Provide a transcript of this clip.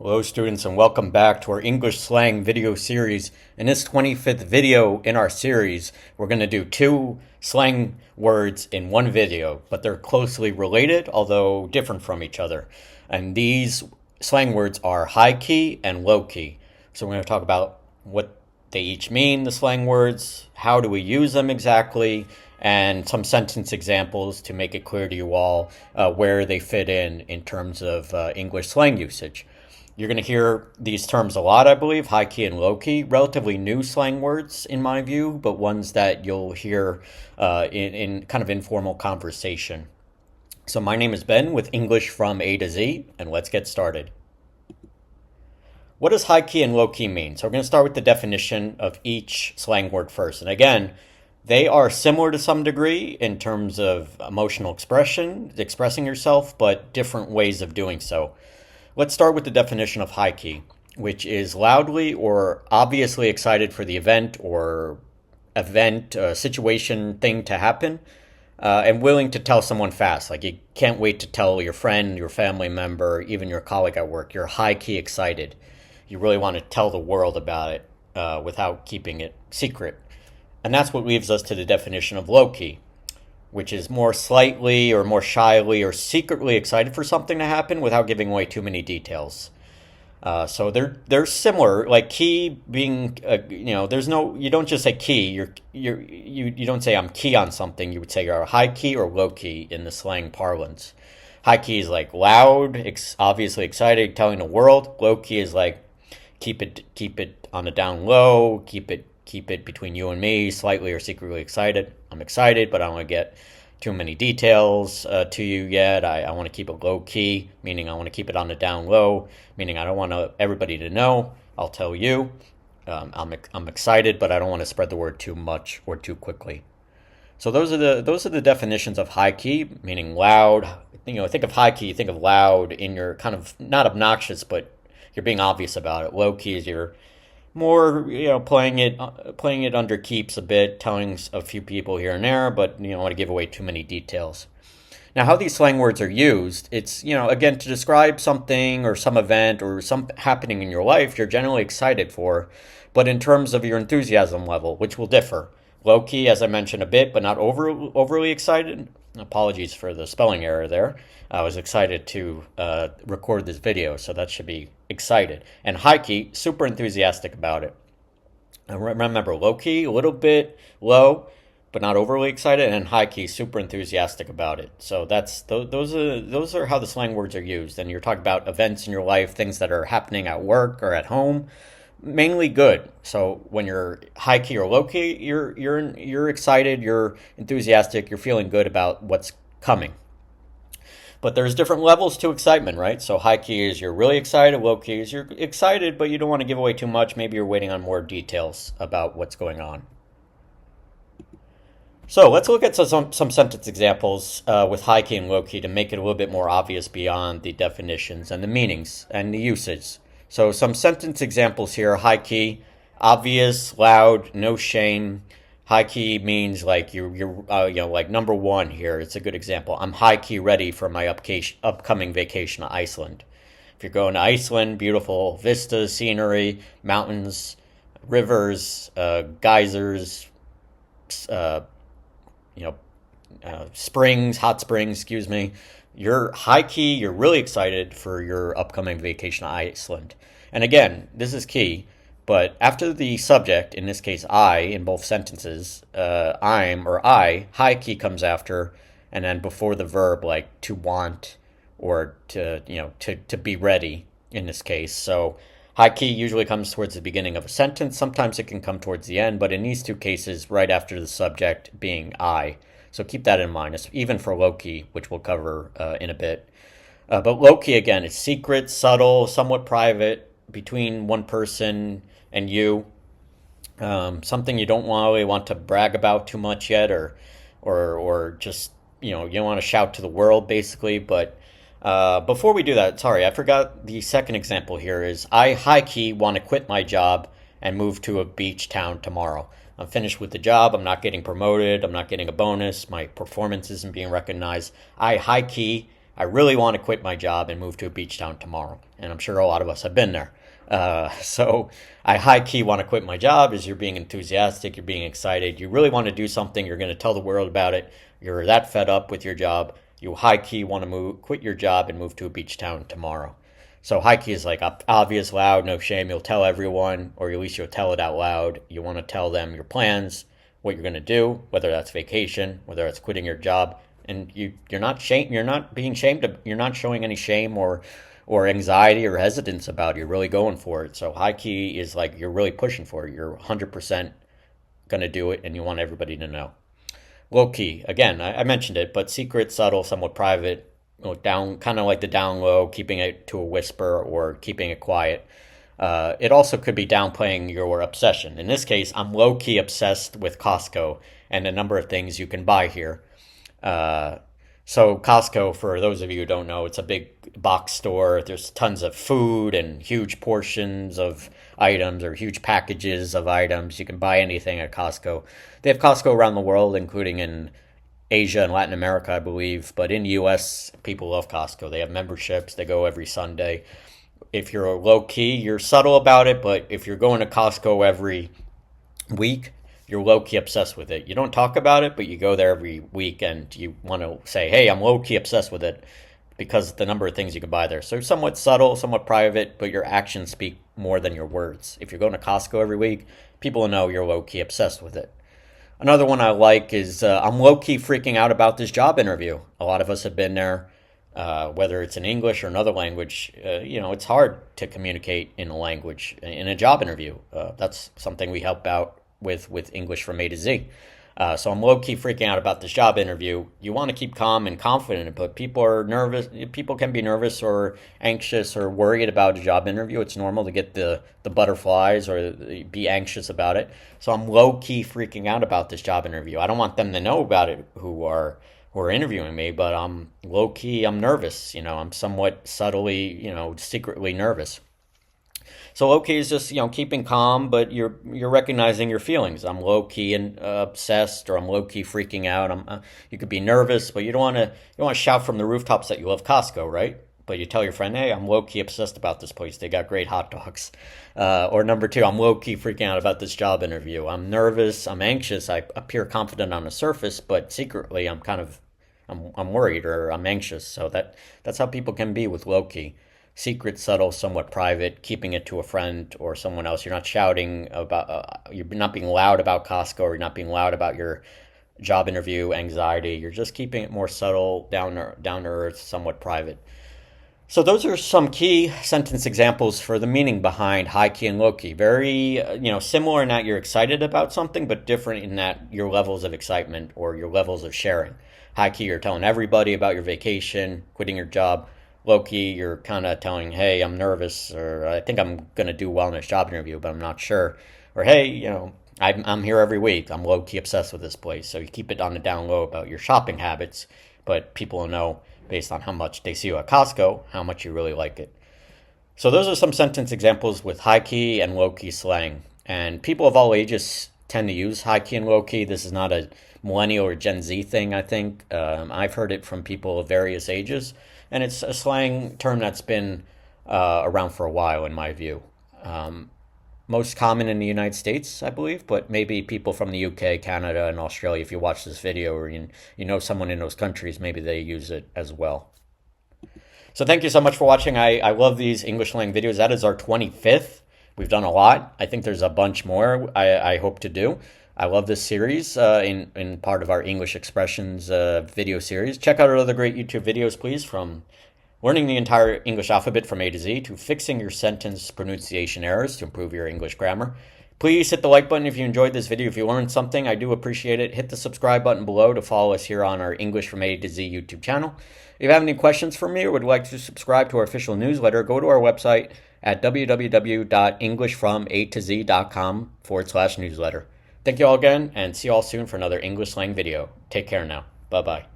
Hello students and welcome back to our English slang video series. In this 25th video in our series, we're going to do two slang words in one video, but they're closely related, although different from each other. And these slang words are high key and low key. So we're going to talk about what they each mean, the slang words, how do we use them exactly, and some sentence examples to make it clear to you all where they fit in terms of English slang usage. You're going to hear these terms a lot, I believe, high key and low key, relatively new slang words in my view, but ones that you'll hear in kind of informal conversation. So my name is Ben with English from A to Z, and let's get started. What does high key and low key mean? So we're going to start with the definition of each slang word first. And again, they are similar to some degree in terms of emotional expression, expressing yourself, but different ways of doing so. Let's start with the definition of high key, which is loudly or obviously excited for the event or situation, thing to happen, and willing to tell someone fast. Like you can't wait to tell your friend, your family member, even your colleague at work. You're high key excited. You really want to tell the world about it without keeping it secret. And that's what leads us to the definition of low key, which is more slightly or more shyly or secretly excited for something to happen without giving away too many details. So they're similar. Like key being, there's no, you don't just say key. You don't say I'm key on something. You would say you're high key or low key in the slang parlance. High key is like loud, obviously excited, telling the world. Low key is like keep it on the down low, keep it between you and me, slightly or secretly excited. I'm excited, but I don't want to get too many details to you yet. I want to keep it low key, meaning I want to keep it on the down low, meaning I don't want everybody to know. I'll tell you. I'm excited, but I don't want to spread the word too much or too quickly. So those are the definitions of high key, meaning loud. Think of high key, you think of loud in your kind of not obnoxious, but you're being obvious about it. Low key is you're more, playing it under keeps a bit, telling a few people here and there, but you don't want to give away too many details. Now, how these slang words are used, it's, again, to describe something or some event or some happening in your life you're generally excited for, but in terms of your enthusiasm level, which will differ. Low key, as I mentioned a bit, but not overly excited. Apologies for the spelling error there. I was excited to record this video, so that should be excited. And high key, super enthusiastic about it. And remember, low key, a little bit low, but not overly excited, and high key, super enthusiastic about it. So those are how the slang words are used. And you're talking about events in your life, things that are happening at work or at home. Mainly good. So when you're high key or low key, you're excited, you're enthusiastic, you're feeling good about what's coming. But there's different levels to excitement, right? So high key is you're really excited, low key is you're excited, but you don't want to give away too much. Maybe you're waiting on more details about what's going on. So let's look at some sentence examples with high key and low key to make it a little bit more obvious beyond the definitions and the meanings and the usage. So some sentence examples here, high key, obvious, loud, no shame. High key means like you're like number one here. It's a good example. I'm high key ready for my upcoming vacation to Iceland. If you're going to Iceland, beautiful vistas, scenery, mountains, rivers, geysers, springs, hot springs, excuse me. You're high key, you're really excited for your upcoming vacation to Iceland. And again, this is key, but after the subject, in this case I, in both sentences, I'm or I, high key comes after, and then before the verb like to want or to be ready in this case. So high key usually comes towards the beginning of a sentence. Sometimes it can come towards the end, but in these two cases, right after the subject being I. So keep that in mind. It's even for low key, which we'll cover in a bit. But low key, again, is secret, subtle, somewhat private, between one person and you. Something you don't really want to brag about too much yet, or just, you don't want to shout to the world, basically. But before we do that, sorry, I forgot the second example here is I high key want to quit my job and move to a beach town tomorrow. I'm finished with the job. I'm not getting promoted. I'm not getting a bonus. My performance isn't being recognized. I high key, I really want to quit my job and move to a beach town tomorrow. and I'm sure a lot of us have been there. So I high key want to quit my job. Is you're being enthusiastic, you're being excited, you really want to do something, you're going to tell the world about it, you're that fed up with your job, you high key want to quit your job and move to a beach town tomorrow. So high key is like obvious, loud, no shame. You'll tell everyone, or at least you'll tell it out loud. You want to tell them your plans, what you're going to do, whether that's vacation, whether that's quitting your job, and you're not shame. You're not being shamed. You're not showing any shame or anxiety or hesitance about it. You're really going for it. So high key is like you're really pushing for it. You're 100% going to do it, and you want everybody to know. Low key, again, I mentioned it, but secret, subtle, somewhat private, down, kind of like the down low, keeping it to a whisper or keeping it quiet. It also could be downplaying your obsession. In this case, I'm low key obsessed with Costco and a number of things you can buy here. So Costco, for those of you who don't know, it's a big box store. There's tons of food and huge portions of items or huge packages of items. You can buy anything at Costco. They have Costco around the world, including in Asia and Latin America, I believe. But in the US, people love Costco. They have memberships. They go every Sunday. If you're low key, you're subtle about it. But if you're going to Costco every week, you're low-key obsessed with it. You don't talk about it, but you go there every week and you want to say, hey, I'm low-key obsessed with it because of the number of things you can buy there. So somewhat subtle, somewhat private, but your actions speak more than your words. If you're going to Costco every week, people will know you're low-key obsessed with it. Another one I like is I'm low-key freaking out about this job interview. A lot of us have been there, whether it's in English or another language. It's hard to communicate in a language in a job interview. That's something we help out with English from A to Z. So I'm low-key freaking out about this job interview. You want to keep calm and confident, but people are nervous. People can be nervous or anxious or worried about a job interview. It's normal to get the butterflies or be anxious about it. So I'm low-key freaking out about this job interview. I don't want them to know about it who are interviewing me, but I'm low-key, I'm nervous. I'm somewhat subtly, secretly nervous. So low key is just keeping calm, but you're recognizing your feelings. I'm low key and obsessed, or I'm low key freaking out. You could be nervous, but you don't want to shout from the rooftops that you love Costco, right? But you tell your friend, hey, I'm low key obsessed about this place. They got great hot dogs. Or number two, I'm low key freaking out about this job interview. I'm nervous. I'm anxious. I appear confident on the surface, but secretly I'm worried or I'm anxious. So that's how people can be with low key. Secret, subtle, somewhat private, keeping it to a friend or someone else. You're not shouting about, you're not being loud about Costco, or you're not being loud about your job interview anxiety. You're just keeping it more subtle, down to earth, somewhat private. So those are some key sentence examples for the meaning behind high key and low key. Very, similar in that you're excited about something, but different in that your levels of excitement or your levels of sharing. High key, you're telling everybody about your vacation, quitting your job. Low key, you're kind of telling, hey, I'm nervous, or I think I'm going to do well in this job interview, but I'm not sure. Or, hey, I'm here every week. I'm low key obsessed with this place. So you keep it on the down low about your shopping habits, but people will know based on how much they see you at Costco, how much you really like it. So those are some sentence examples with high key and low key slang. And people of all ages tend to use high key and low key. This is not a millennial or Gen Z thing, I think. I've heard it from people of various ages. And it's a slang term that's been around for a while, in my view. Most common in the United States, I believe, but maybe people from the UK, Canada, and Australia, if you watch this video or you know someone in those countries, maybe they use it as well. So thank you so much for watching. I love these English slang videos. That is our 25th. We've done a lot. I think there's a bunch more I hope to do. I love this series in part of our English expressions video series. Check out our other great YouTube videos, please, from learning the entire English alphabet from A to Z to fixing your sentence pronunciation errors to improve your English grammar. Please hit the like button if you enjoyed this video. If you learned something, I do appreciate it. Hit the subscribe button below to follow us here on our English from A to Z YouTube channel. If you have any questions for me or would like to subscribe to our official newsletter, go to our website at www.englishfromatozcom.com/newsletter. Thank you all again, and see you all soon for another English slang video. Take care now. Bye-bye.